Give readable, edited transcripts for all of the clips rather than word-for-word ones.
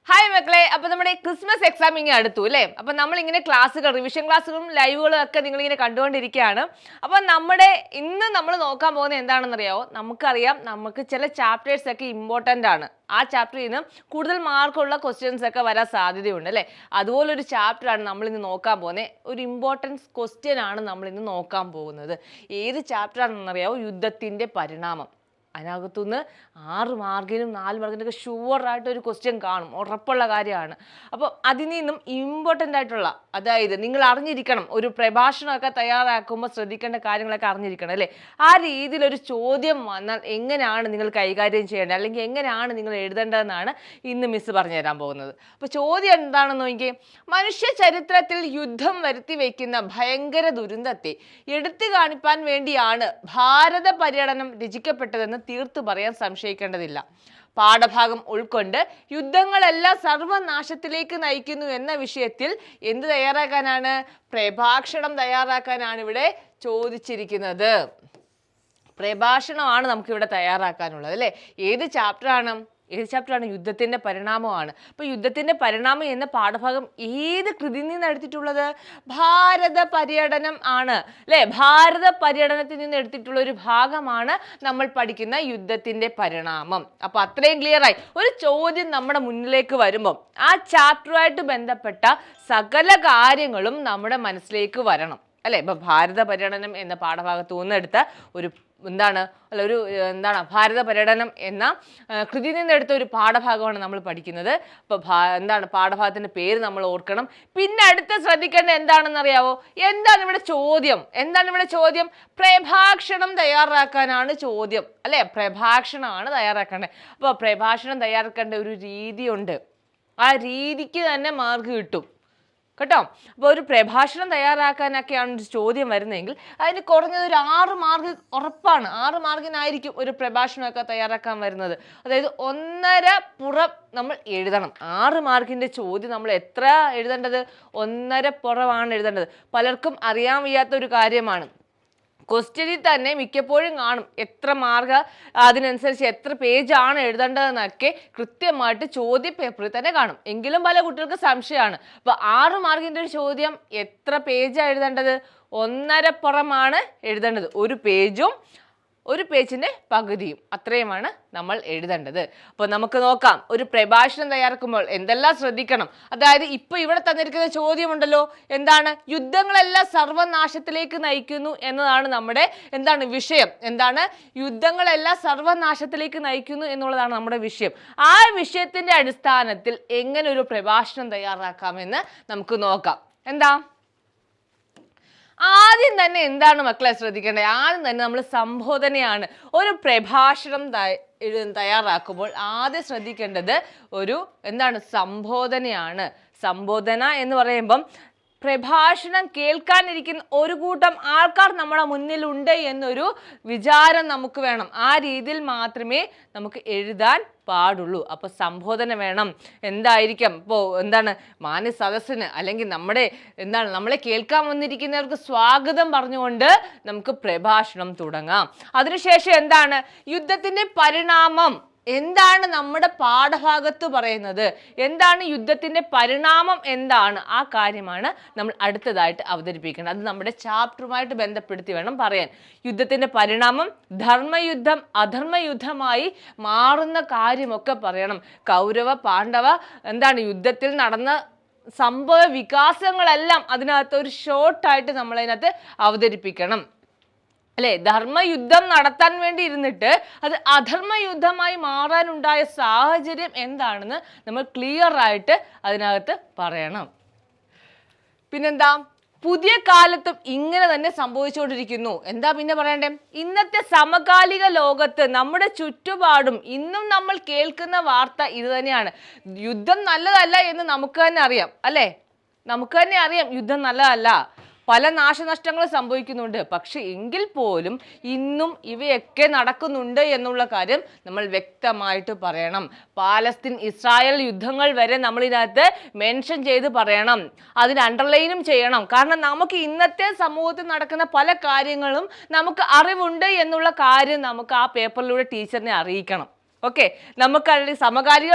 Hi മക്കളെ, അപ്പൊ നമ്മുടെ ക്രിസ്മസ് എക്സാം ഇങ്ങനെ അടുത്തു അല്ലേ? അപ്പൊ നമ്മൾ ഇങ്ങനെ ക്ലാസ്സുകൾ, റിവിഷൻ ക്ലാസ്സുകളും ലൈവുകളും ഒക്കെ നിങ്ങളിങ്ങനെ കണ്ടുകൊണ്ടിരിക്കുകയാണ്. അപ്പൊ ഇന്ന് നമ്മൾ നോക്കാൻ പോകുന്നത് എന്താണെന്ന് അറിയാമോ? നമുക്കറിയാം, നമുക്ക് ചില ചാപ്റ്റേഴ്സ് ഒക്കെ ഇമ്പോർട്ടൻ്റ് ആണ്. ആ ചാപ്റ്ററിൽ നിന്ന് കൂടുതൽ മാർക്കുള്ള ക്വസ്റ്റ്യൻസ് ഒക്കെ വരാൻ സാധ്യതയുണ്ട് അല്ലേ? അതുപോലൊരു ചാപ്റ്ററാണ് നമ്മൾ ഇന്ന് നോക്കാൻ പോകുന്നത്. ഒരു ഇമ്പോർട്ടൻസ് ക്വസ്റ്റ്യൻ ആണ് നമ്മൾ ഇന്ന് നോക്കാൻ പോകുന്നത്. ഏത് ചാപ്റ്ററാണെന്നറിയാമോ? യുദ്ധത്തിൻ്റെ പരിണാമം. അതിനകത്തുനിന്ന് 6 മാർക്കിനും 4 മാർക്കിനൊക്കെ ഷുവറായിട്ടൊരു ക്വസ്റ്റ്യൻ കാണും, ഉറപ്പുള്ള കാര്യമാണ്. അപ്പോൾ അതിൽ നിന്നും ഇമ്പോർട്ടൻ്റ് ആയിട്ടുള്ള, അതായത് നിങ്ങൾ അറിഞ്ഞിരിക്കണം, ഒരു പ്രഭാഷണമൊക്കെ തയ്യാറാക്കുമ്പോൾ ശ്രദ്ധിക്കേണ്ട കാര്യങ്ങളൊക്കെ അറിഞ്ഞിരിക്കണം അല്ലേ? ആ രീതിയിലൊരു ചോദ്യം വന്നാൽ എങ്ങനെയാണ് നിങ്ങൾ കൈകാര്യം ചെയ്യേണ്ടത്, അല്ലെങ്കിൽ എങ്ങനെയാണ് നിങ്ങൾ എഴുതേണ്ടതെന്നാണ് ഇന്ന് മിസ് പറഞ്ഞു തരാൻ പോകുന്നത്. അപ്പോൾ ചോദ്യം എന്താണെന്ന് നോക്കി, മനുഷ്യ ചരിത്രത്തിൽ യുദ്ധം വരുത്തി വയ്ക്കുന്ന ഭയങ്കര ദുരന്തത്തെ എടുത്തു കാണിപ്പാൻ വേണ്ടിയാണ് ഭാരത പര്യടനം രചിക്കപ്പെട്ടതെന്ന് തീർത്തു പറയാൻ സംശയിക്കേണ്ടതില്ല. പാഠഭാഗം ഉൾക്കൊണ്ട് യുദ്ധങ്ങളെല്ലാം സർവനാശത്തിലേക്ക് നയിക്കുന്നു എന്ന വിഷയത്തിൽ എന്ത് തയ്യാറാക്കാനാണ്? പ്രഭാഷണം തയ്യാറാക്കാനാണ് ഇവിടെ ചോദിച്ചിരിക്കുന്നത്. പ്രഭാഷണമാണ് നമുക്കിവിടെ തയ്യാറാക്കാനുള്ളത് അല്ലേ? ഏത് ചാപ്റ്ററാണ്? യുദ്ധത്തിൻ്റെ പരിണാമമാണ്. അപ്പോൾ യുദ്ധത്തിൻ്റെ പരിണാമം എന്ന പാഠഭാഗം ഏത് കൃതിയിൽ നിന്ന് എടുത്തിട്ടുള്ളത്? ഭാരത പര്യടനം ആണ് അല്ലേ? ഭാരത പര്യടനത്തിൽ നിന്ന് എടുത്തിട്ടുള്ള ഒരു ഭാഗമാണ് നമ്മൾ പഠിക്കുന്ന യുദ്ധത്തിൻ്റെ പരിണാമം. അപ്പോൾ അത്രയും ക്ലിയർ ആയി. ഒരു ചോദ്യം നമ്മുടെ മുന്നിലേക്ക് വരുമ്പം ആ ചാപ്റ്ററുമായിട്ട് ബന്ധപ്പെട്ട സകല കാര്യങ്ങളും നമ്മുടെ മനസ്സിലേക്ക് വരണം അല്ലേ? ഇപ്പം ഭാരത പര്യടനം എന്ന പാഠഭാഗത്തു നിന്നെടുത്ത ഭാരത പര്യടനം എന്ന കൃതിയിൽ നിന്നെടുത്ത ഒരു പാഠഭാഗമാണ് നമ്മൾ പഠിക്കുന്നത്. അപ്പോൾ പാഠഭാഗത്തിൻ്റെ പേര് നമ്മൾ ഓർക്കണം. പിന്നെ അടുത്ത് ശ്രദ്ധിക്കേണ്ടത് എന്താണെന്നറിയാവോ? എന്താണ് ഇവിടെ ചോദ്യം? പ്രഭാഷണം തയ്യാറാക്കാനാണ് ചോദ്യം അല്ലേ? പ്രഭാഷണമാണ് തയ്യാറാക്കേണ്ടത്. അപ്പോൾ പ്രഭാഷണം തയ്യാറാക്കേണ്ട ഒരു രീതിയുണ്ട്. ആ രീതിക്ക് തന്നെ മാർക്ക് കിട്ടും കേട്ടോ. അപ്പോൾ ഒരു പ്രഭാഷണം തയ്യാറാക്കാനൊക്കെയാണ് ഒരു ചോദ്യം വരുന്നതെങ്കിൽ അതിന് കുറഞ്ഞത് ഒരു 6 മാർക്ക് ഉറപ്പാണ്. 6 മാർക്കിനായിരിക്കും ഒരു പ്രഭാഷണമൊക്കെ തയ്യാറാക്കാൻ വരുന്നത്. അതായത് 1.5 പുറം നമ്മൾ എഴുതണം. 6 മാർക്കിൻ്റെ ചോദ്യം നമ്മൾ എത്ര എഴുതേണ്ടത്? 1.5 പുറമാണ് എഴുതേണ്ടത്. പലർക്കും അറിയാൻ വയ്യാത്ത ഒരു കാര്യമാണ്. ക്വസ്റ്റ്യനിൽ തന്നെ മിക്കപ്പോഴും കാണും എത്ര മാർക്ക്, അതിനനുസരിച്ച് എത്ര പേജാണ് എഴുതേണ്ടതെന്നൊക്കെ കൃത്യമായിട്ട് ചോദ്യ പേപ്പറിൽ തന്നെ കാണും. എങ്കിലും പല കുട്ടികൾക്ക് സംശയമാണ്. അപ്പോൾ 6 മാർക്കിൻ്റെ ഒരു ചോദ്യം എത്ര പേജാണ് എഴുതേണ്ടത്? 1.5 പുറമാണ് എഴുതേണ്ടത്. ഒരു പേജിൻ്റെ പകുതിയും അത്രയുമാണ് നമ്മൾ എഴുതേണ്ടത്. അപ്പോൾ നമുക്ക് നോക്കാം, ഒരു പ്രഭാഷണം തയ്യാറാക്കുമ്പോൾ എന്തെല്ലാം ശ്രദ്ധിക്കണം. അതായത് ഇപ്പോൾ ഇവിടെ തന്നിരിക്കുന്ന ചോദ്യമുണ്ടല്ലോ, യുദ്ധങ്ങളെല്ലാം സർവനാശത്തിലേക്ക് നയിക്കുന്നു എന്നതാണ് നമ്മുടെ വിഷയം. യുദ്ധങ്ങളെല്ലാം സർവനാശത്തിലേക്ക് നയിക്കുന്നു എന്നുള്ളതാണ് നമ്മുടെ വിഷയം. ആ വിഷയത്തിൻ്റെ അടിസ്ഥാനത്തിൽ എങ്ങനെ ഒരു പ്രഭാഷണം തയ്യാറാക്കാമെന്ന് നമുക്ക് നോക്കാം. ആദ്യം തന്നെ എന്താണ് മക്കളെ ശ്രദ്ധിക്കേണ്ടത്? ആദ്യം തന്നെ നമ്മൾ സംബോധനയാണ്. ഒരു പ്രഭാഷണം തയ്യാറാക്കുമ്പോൾ ആദ്യം ശ്രദ്ധിക്കേണ്ടത് സംബോധനയാണ്. സംബോധന എന്ന് പറയുമ്പം പ്രഭാഷണം കേൾക്കാനിരിക്കുന്ന ഒരു കൂട്ടം ആൾക്കാർ നമ്മുടെ മുന്നിലുണ്ട് എന്നൊരു വിചാരം നമുക്ക് വേണം. ആ രീതിയിൽ മാത്രമേ നമുക്ക് എഴുതാൻ പാടുള്ളൂ. അപ്പോൾ സംബോധന വേണം. എന്തായിരിക്കും? ഇപ്പോൾ മാന്യ സദസ്സിന് അല്ലെങ്കിൽ നമ്മളെ കേൾക്കാൻ വന്നിരിക്കുന്നവർക്ക് സ്വാഗതം പറഞ്ഞുകൊണ്ട് നമുക്ക് പ്രഭാഷണം തുടങ്ങാം. അതിനുശേഷം യുദ്ധത്തിൻ്റെ പരിണാമം എന്താണ് നമ്മുടെ പാഠഭാഗത്ത് പറയുന്നത്? യുദ്ധത്തിൻ്റെ പരിണാമം എന്താണ്? ആ കാര്യമാണ് നമ്മൾ അടുത്തതായിട്ട് അവതരിപ്പിക്കുന്നത്. അത് നമ്മുടെ ചാപ്റ്ററുമായിട്ട് ബന്ധപ്പെടുത്തി വേണം പറയാൻ. യുദ്ധത്തിൻ്റെ പരിണാമം ധർമ്മയുദ്ധം അധർമ്മയുദ്ധമായി മാറുന്ന കാര്യമൊക്കെ പറയണം. കൗരവ പാണ്ഡവ യുദ്ധത്തിൽ നടന്ന സംഭവ വികാസങ്ങളെല്ലാം അതിനകത്ത് ഒരു ഷോർട്ടായിട്ട് നമ്മളതിനകത്ത് അവതരിപ്പിക്കണം അല്ലേ? ധർമ്മയുദ്ധം നടത്താൻ വേണ്ടി ഇരുന്നിട്ട് അത് അധർമ്മയുദ്ധമായി മാറാനുണ്ടായ സാഹചര്യം എന്താണെന്ന് നമ്മൾ ക്ലിയർ ആയിട്ട് അതിനകത്ത് പറയണം. പുതിയ കാലത്തും ഇങ്ങനെ തന്നെ സംഭവിച്ചുകൊണ്ടിരിക്കുന്നു. പിന്നെ പറയണ്ടേ? ഇന്നത്തെ സമകാലിക ലോകത്ത് നമ്മുടെ ചുറ്റുപാടും ഇന്നും നമ്മൾ കേൾക്കുന്ന വാർത്ത ഇത് തന്നെയാണ്. യുദ്ധം നല്ലതല്ല എന്ന് നമുക്ക് തന്നെ അറിയാം അല്ലേ? നമുക്ക് തന്നെ അറിയാം യുദ്ധം നല്ലതല്ല, പല നാശനഷ്ടങ്ങൾ സംഭവിക്കുന്നുണ്ട്. പക്ഷെ എങ്കിൽ പോലും ഇന്നും ഇവയൊക്കെ നടക്കുന്നുണ്ട് എന്നുള്ള കാര്യം നമ്മൾ വ്യക്തമായിട്ട് പറയണം. പാലസ്തീൻ ഇസ്രായേൽ യുദ്ധങ്ങൾ വരെ നമ്മൾ ഇതിനകത്ത് മെൻഷൻ ചെയ്ത് പറയണം, അതിന് അണ്ടർലൈനും ചെയ്യണം. കാരണം നമുക്ക് ഇന്നത്തെ സമൂഹത്തിൽ നടക്കുന്ന പല കാര്യങ്ങളും നമുക്ക് അറിവുണ്ട് എന്നുള്ള കാര്യം നമുക്ക് ആ പേപ്പറിലൂടെ ടീച്ചറിനെ അറിയിക്കണം. ഓക്കെ, നമുക്ക്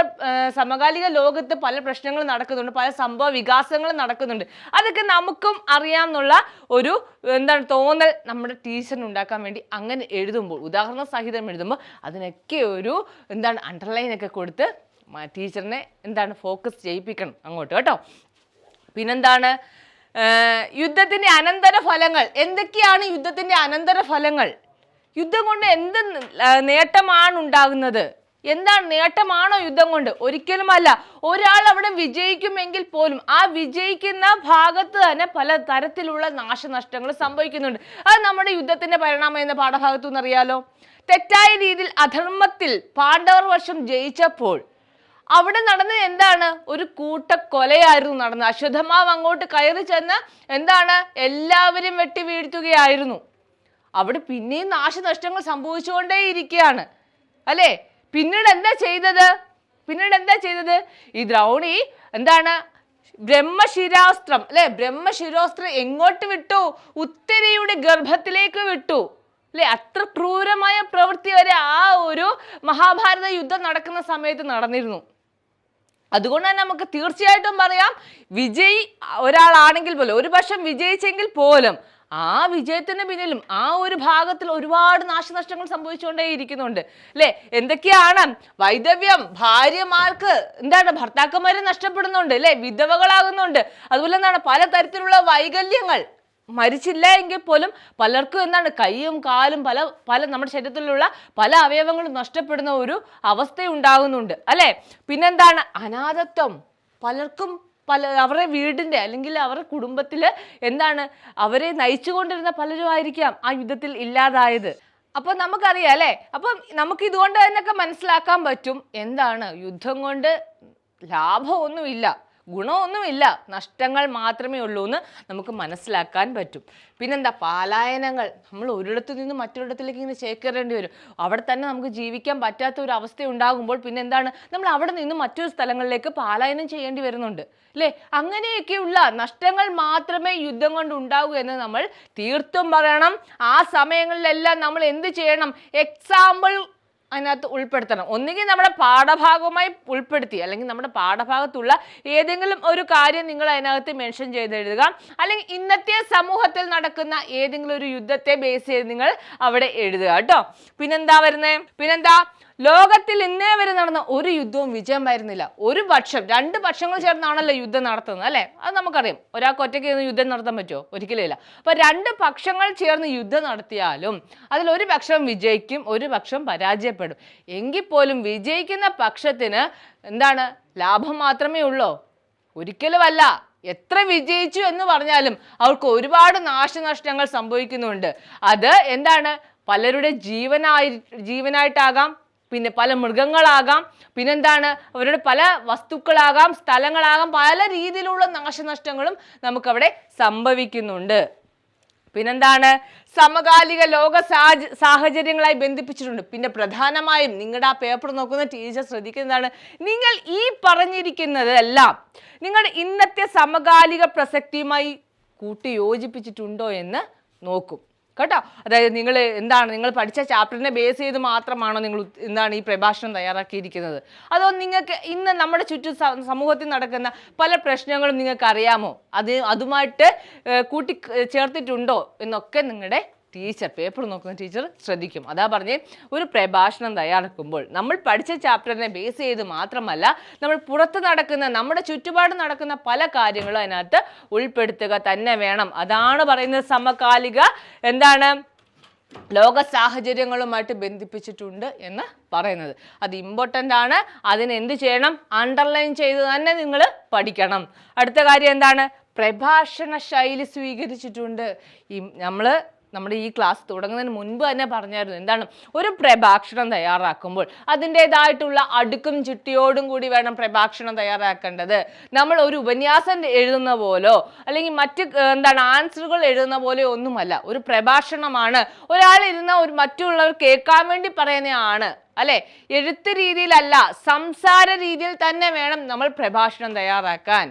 സമകാലിക ലോകത്ത് പല പ്രശ്നങ്ങൾ നടക്കുന്നുണ്ട്, പല സംഭവ വികാസങ്ങൾ നടക്കുന്നുണ്ട്. അതൊക്കെ നമുക്കും അറിയാമെന്നുള്ള ഒരു തോന്നൽ നമ്മുടെ ടീച്ചറിന് ഉണ്ടാക്കാൻ വേണ്ടി അങ്ങനെ എഴുതുമ്പോൾ, ഉദാഹരണ സഹിതം എഴുതുമ്പോൾ അതിനൊക്കെ ഒരു അണ്ടർലൈൻ ഒക്കെ കൊടുത്ത് ടീച്ചറിനെ ഫോക്കസ് ചെയ്യിപ്പിക്കണം അങ്ങോട്ട് കേട്ടോ. പിന്നെന്താണ് യുദ്ധത്തിന്റെ അനന്തര ഫലങ്ങൾ? എന്തൊക്കെയാണ് യുദ്ധത്തിന്റെ അനന്തര ഫലങ്ങൾ? യുദ്ധം കൊണ്ട് എന്ത് നേട്ടമാണ് ഉണ്ടാകുന്നത്? എന്താണ് നേട്ടമാണോ യുദ്ധം കൊണ്ട്? ഒരിക്കലുമല്ല. ഒരാൾ അവിടെ വിജയിക്കുമെങ്കിൽ പോലും ആ വിജയിക്കുന്ന ഭാഗത്ത് തന്നെ പല തരത്തിലുള്ള നാശനഷ്ടങ്ങൾ സംഭവിക്കുന്നുണ്ട്. അത് നമ്മുടെ യുദ്ധത്തിന്റെ പരിണാമം എന്ന പാഠഭാഗത്തു നിന്ന് അറിയാലോ. തെറ്റായ രീതിയിൽ അധർമ്മത്തിൽ പാണ്ഡവർ വർഷം ജയിച്ചപ്പോൾ അവിടെ നടന്നത് എന്താണ്? ഒരു കൂട്ടക്കൊലയായിരുന്നു നടന്നത്. അശ്വത്ഥമാവ് അങ്ങോട്ട് കയറി ചെന്ന് എല്ലാവരും വെട്ടി വീഴ്ത്തുകയായിരുന്നു. അവിടെ പിന്നെയും നാശനഷ്ടങ്ങൾ സംഭവിച്ചുകൊണ്ടേയിരിക്കുകയാണ് അല്ലേ. പിന്നീട് എന്താ ചെയ്തത്? ഈ ദ്രൗണി ബ്രഹ്മശിരാസ്ത്രം അല്ലെ, ബ്രഹ്മശിരോസ്ത്രം എങ്ങോട്ട് വിട്ടു? ഉത്തരയുടെ ഗർഭത്തിലേക്ക് വിട്ടു അല്ലെ. അത്ര ക്രൂരമായ പ്രവൃത്തി വരെ ആ ഒരു മഹാഭാരത യുദ്ധം നടക്കുന്ന സമയത്ത് നടന്നിരുന്നു. അതുകൊണ്ട് തന്നെ നമുക്ക് തീർച്ചയായിട്ടും പറയാം, വിജയി ഒരാളാണെങ്കിൽ പോലും, ഒരു പക്ഷം വിജയിച്ചെങ്കിൽ പോലും ആ വിജയത്തിന് പിന്നിലും ആ ഒരു ഭാഗത്തിൽ ഒരുപാട് നാശനഷ്ടങ്ങൾ സംഭവിച്ചുകൊണ്ടേയിരിക്കുന്നുണ്ട് അല്ലെ. എന്തൊക്കെയാണ്? വൈധവ്യം, ഭാര്യമാർക്ക് ഭർത്താക്കന്മാരെ നഷ്ടപ്പെടുന്നുണ്ട് അല്ലെ, വിധവകളാകുന്നുണ്ട്. അതുപോലെ പലതരത്തിലുള്ള വൈകല്യങ്ങൾ. മരിച്ചില്ല എങ്കിൽ പോലും പലർക്കും കൈയും കാലും പല നമ്മുടെ ശരീരത്തിലുള്ള പല അവയവങ്ങളും നഷ്ടപ്പെടുന്ന ഒരു അവസ്ഥ ഉണ്ടാകുന്നുണ്ട് അല്ലെ. പിന്നെന്താണ്? അനാഥത്വം. പലർക്കും അവരുടെ വീടിന്റെ അല്ലെങ്കിൽ അവരുടെ കുടുംബത്തിൽ അവരെ നയിച്ചുകൊണ്ടിരുന്ന പലരും ആയിരിക്കാം ആ യുദ്ധത്തിൽ ഇല്ലാതായത്. അപ്പൊ നമുക്കറിയാം അല്ലെ. അപ്പം നമുക്ക് ഇതുകൊണ്ട് തന്നെയൊക്കെ മനസ്സിലാക്കാൻ പറ്റും യുദ്ധം കൊണ്ട് ലാഭമൊന്നുമില്ല, ഗുണമൊന്നുമില്ല, നഷ്ടങ്ങൾ മാത്രമേ ഉള്ളൂ എന്ന് നമുക്ക് മനസ്സിലാക്കാൻ പറ്റും. പിന്നെന്താ? പലായനങ്ങൾ. നമ്മൾ ഒരിടത്തു നിന്ന് മറ്റൊരിടത്തിലേക്ക് ഇങ്ങനെ ചേക്കേറേണ്ടി വരും. അവിടെ തന്നെ നമുക്ക് ജീവിക്കാൻ പറ്റാത്ത ഒരു അവസ്ഥ ഉണ്ടാകുമ്പോൾ പിന്നെ നമ്മൾ അവിടെ നിന്ന് മറ്റൊരു സ്ഥലങ്ങളിലേക്ക് പലായനം ചെയ്യേണ്ടി വരുന്നുണ്ട് അല്ലേ. അങ്ങനെയൊക്കെയുള്ള നഷ്ടങ്ങൾ മാത്രമേ യുദ്ധം കൊണ്ട് ഉണ്ടാകൂ എന്ന് നമ്മൾ തീർത്തും പറയണം. ആ സമയങ്ങളിലെല്ലാം നമ്മൾ എന്ത് ചെയ്യണം? എക്സാമ്പിൾ അതിനകത്ത് ഉൾപ്പെടുത്തണം. ഒന്നുകിൽ നമ്മുടെ പാഠഭാഗവുമായി ഉൾപ്പെടുത്തി, അല്ലെങ്കിൽ നമ്മുടെ പാഠഭാഗത്തുള്ള ഏതെങ്കിലും ഒരു കാര്യം നിങ്ങൾ അതിനകത്ത് മെൻഷൻ ചെയ്തെഴുതുക, അല്ലെങ്കിൽ ഇന്നത്തെ സമൂഹത്തിൽ നടക്കുന്ന ഏതെങ്കിലും ഒരു യുദ്ധത്തെ ബേസ് ചെയ്ത് നിങ്ങൾ അവിടെ എഴുതുക കേട്ടോ. പിന്നെന്താ ലോകത്തിൽ ഇന്നേ വരെ നടന്ന ഒരു യുദ്ധവും വിജയം വരുന്നില്ല. ഒരു പക്ഷം, രണ്ട് പക്ഷങ്ങൾ ചേർന്നാണല്ലോ യുദ്ധം നടത്തുന്നത് അല്ലെ. അത് നമുക്കറിയാം. ഒരാൾക്ക് ഒറ്റയ്ക്ക് യുദ്ധം നടത്താൻ പറ്റുമോ? ഒരിക്കലും ഇല്ല. അപ്പൊ രണ്ട് പക്ഷങ്ങൾ ചേർന്ന് യുദ്ധം നടത്തിയാലും അതിൽ ഒരു പക്ഷം വിജയിക്കും, ഒരു പക്ഷം പരാജയപ്പെടും. എങ്കിൽ പോലും വിജയിക്കുന്ന പക്ഷത്തിന് ലാഭം മാത്രമേ ഉള്ളൂ? ഒരിക്കലുമല്ല. എത്ര വിജയിച്ചു എന്ന് പറഞ്ഞാലും അവർക്ക് ഒരുപാട് നാശനഷ്ടങ്ങൾ സംഭവിക്കുന്നുണ്ട്. അത് പലരുടെ ജീവനായിട്ടാകാം, പിന്നെ പല മൃഗങ്ങളാകാം, അവരുടെ പല വസ്തുക്കളാകാം, സ്ഥലങ്ങളാകാം, പല രീതിയിലുള്ള നാശനഷ്ടങ്ങളും നമുക്കവിടെ സംഭവിക്കുന്നുണ്ട്. സമകാലിക ലോക സാഹചര്യങ്ങളായി ബന്ധിപ്പിച്ചിട്ടുണ്ട്. പിന്നെ പ്രധാനമായും നിങ്ങളുടെ ആ പേപ്പർ നോക്കുന്ന ടീച്ചർ ശ്രദ്ധിക്കുന്നതാണ്, നിങ്ങൾ ഈ പറഞ്ഞിരിക്കുന്നതെല്ലാം നിങ്ങളുടെ ഇന്നത്തെ സമകാലിക പ്രസക്തിയുമായി കൂട്ടി യോജിപ്പിച്ചിട്ടുണ്ടോ എന്ന് നോക്കും കേട്ടോ. അതായത് നിങ്ങൾ പഠിച്ച ചാപ്റ്ററിനെ ബേസ് ചെയ്ത് മാത്രമാണോ നിങ്ങൾ ഈ പ്രഭാഷണം തയ്യാറാക്കിയിരിക്കുന്നത്? അതോ നിങ്ങൾക്ക് ഇന്ന് നമ്മുടെ ചുറ്റും സമൂഹത്തിൽ നടക്കുന്ന പല പ്രശ്നങ്ങളും നിങ്ങൾക്ക് അറിയാമോ? അതുമായിട്ട് കൂട്ടി ചേർത്തിട്ടുണ്ടോ എന്നൊക്കെ നിങ്ങളുടെ പേപ്പർ നോക്കുന്ന ടീച്ചർ ശ്രദ്ധിക്കും. അതാ പറഞ്ഞേ, ഒരു പ്രഭാഷണം തയ്യാറാക്കുമ്പോൾ നമ്മൾ പഠിച്ച ചാപ്റ്ററിനെ ബേസ് ചെയ്ത് മാത്രമല്ല, നമ്മൾ പുറത്ത് നടക്കുന്ന, നമ്മുടെ ചുറ്റുപാട് നടക്കുന്ന പല കാര്യങ്ങളും അതിനകത്ത് ഉൾപ്പെടുത്തുക തന്നെ വേണം. അതാണ് പറയുന്നത് സമകാലിക ലോക സാഹചര്യങ്ങളുമായിട്ട് ബന്ധിപ്പിച്ചിട്ടുണ്ട് എന്ന് പറയുന്നത്. അത് ഇമ്പോർട്ടൻ്റ് ആണ്. അതിന് എന്ത് ചെയ്യണം? അണ്ടർലൈൻ ചെയ്ത് തന്നെ നിങ്ങൾ പഠിക്കണം. അടുത്ത കാര്യം പ്രഭാഷണ ശൈലി സ്വീകരിച്ചിട്ടുണ്ട്. നമ്മുടെ ഈ ക്ലാസ് തുടങ്ങുന്നതിന് മുൻപ് തന്നെ പറഞ്ഞായിരുന്നു, ഒരു പ്രഭാഷണം തയ്യാറാക്കുമ്പോൾ അതിൻ്റെതായിട്ടുള്ള അടുക്കും ചിട്ടിയോടും കൂടി വേണം പ്രഭാഷണം തയ്യാറാക്കേണ്ടത്. നമ്മൾ ഒരു ഉപന്യാസം എഴുതുന്ന പോലോ അല്ലെങ്കിൽ മറ്റ് ആൻസറുകൾ എഴുതുന്ന പോലെയോ ഒന്നുമല്ല. ഒരു പ്രഭാഷണമാണ്. ഒരാൾ മറ്റുള്ളവർ കേൾക്കാൻ വേണ്ടി പറയുന്നതാണ് അല്ലെ. എഴുത്ത് രീതിയിലല്ല, സംസാര രീതിയിൽ തന്നെ വേണം നമ്മൾ പ്രഭാഷണം തയ്യാറാക്കാൻ.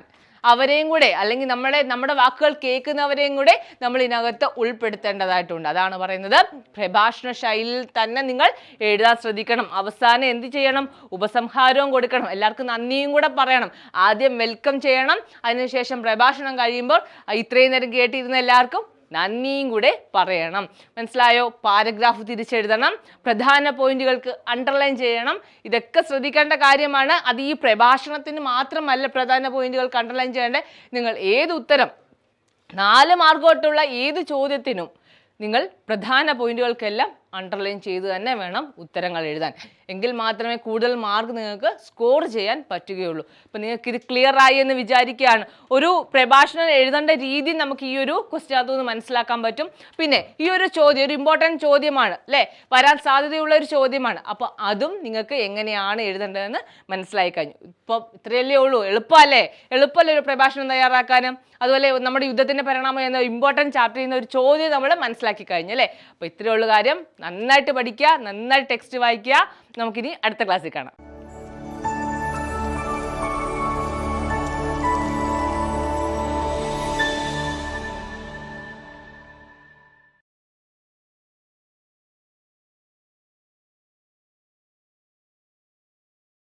അവരെയും കൂടെ അല്ലെങ്കിൽ നമ്മുടെ വാക്കുകൾ കേൾക്കുന്നവരെയും കൂടെ നമ്മൾ ഇതിനകത്ത് ഉൾപ്പെടുത്തേണ്ടതായിട്ടുണ്ട്. അതാണ് പറയുന്നത് പ്രഭാഷണ ശൈലിയിൽ തന്നെ നിങ്ങൾ എഴുതാൻ ശ്രദ്ധിക്കണം. അവസാനം എന്ത് ചെയ്യണം? ഉപസംഹാരവും കൊടുക്കണം. എല്ലാവർക്കും നന്ദിയും കൂടെ പറയണം. ആദ്യം വെൽക്കം ചെയ്യണം, അതിനുശേഷം പ്രഭാഷണം കഴിയുമ്പോൾ ഇത്രയും നേരം കേട്ടിരുന്ന എല്ലാവർക്കും നന്ദിയും കൂടെ പറയണം. മനസ്സിലായോ? പാരഗ്രാഫ് തിരിച്ചെഴുതണം, പ്രധാന പോയിന്റുകൾക്ക് അണ്ടർലൈൻ ചെയ്യണം. ഇതൊക്കെ ശ്രദ്ധിക്കേണ്ട കാര്യമാണ്. അത് ഈ പ്രഭാഷണത്തിന് മാത്രമല്ല പ്രധാന പോയിന്റുകൾക്ക് അണ്ടർലൈൻ ചെയ്യേണ്ടത്. നിങ്ങൾ ഏത് ഉത്തരം 4 മാർക്ക് തൊട്ടുള്ള ഏത് ചോദ്യത്തിനും നിങ്ങൾ പ്രധാന പോയിന്റുകൾക്കെല്ലാം അണ്ടർലൈൻ ചെയ്ത് തന്നെ വേണം ഉത്തരങ്ങൾ എഴുതാൻ. എങ്കിൽ മാത്രമേ കൂടുതൽ മാർക്ക് നിങ്ങൾക്ക് സ്കോർ ചെയ്യാൻ പറ്റുകയുള്ളൂ. അപ്പം നിങ്ങൾക്ക് ഇത് ക്ലിയർ ആയി എന്ന് വിചാരിക്കുകയാണ്. ഒരു പ്രഭാഷണം എഴുതേണ്ട രീതി നമുക്ക് ഈ ഒരു ക്വസ്റ്റ്യനകത്തു നിന്ന് മനസ്സിലാക്കാൻ പറ്റും. പിന്നെ ഈ ഒരു ചോദ്യം ഒരു ഇമ്പോർട്ടൻറ്റ് ചോദ്യമാണ് അല്ലേ, വരാൻ സാധ്യതയുള്ള ഒരു ചോദ്യമാണ്. അപ്പോൾ അതും നിങ്ങൾക്ക് എങ്ങനെയാണ് എഴുതേണ്ടതെന്ന് മനസ്സിലായി കഴിഞ്ഞു. ഇപ്പം ഇത്രയല്ലേ ഉള്ളൂ. എളുപ്പമല്ലേ ഒരു പ്രഭാഷണം തയ്യാറാക്കാനും. അതുപോലെ നമ്മുടെ യുദ്ധത്തിൻ്റെ പരിണാമം എന്ന ഇമ്പോർട്ടൻറ്റ് ചാപ്റ്റർ ചെയ്യുന്ന ഒരു ചോദ്യം നമ്മൾ മനസ്സിലാക്കി കഴിഞ്ഞു അല്ലേ. അപ്പോൾ ഇത്രയേ ഉള്ളൂ കാര്യം. നന്നായിട്ട് പഠിക്കുക, നന്നായിട്ട് ടെക്സ്റ്റ് വായിക്കുക. നമുക്കിനി അടുത്ത ക്ലാസ്സിൽ കാണാം.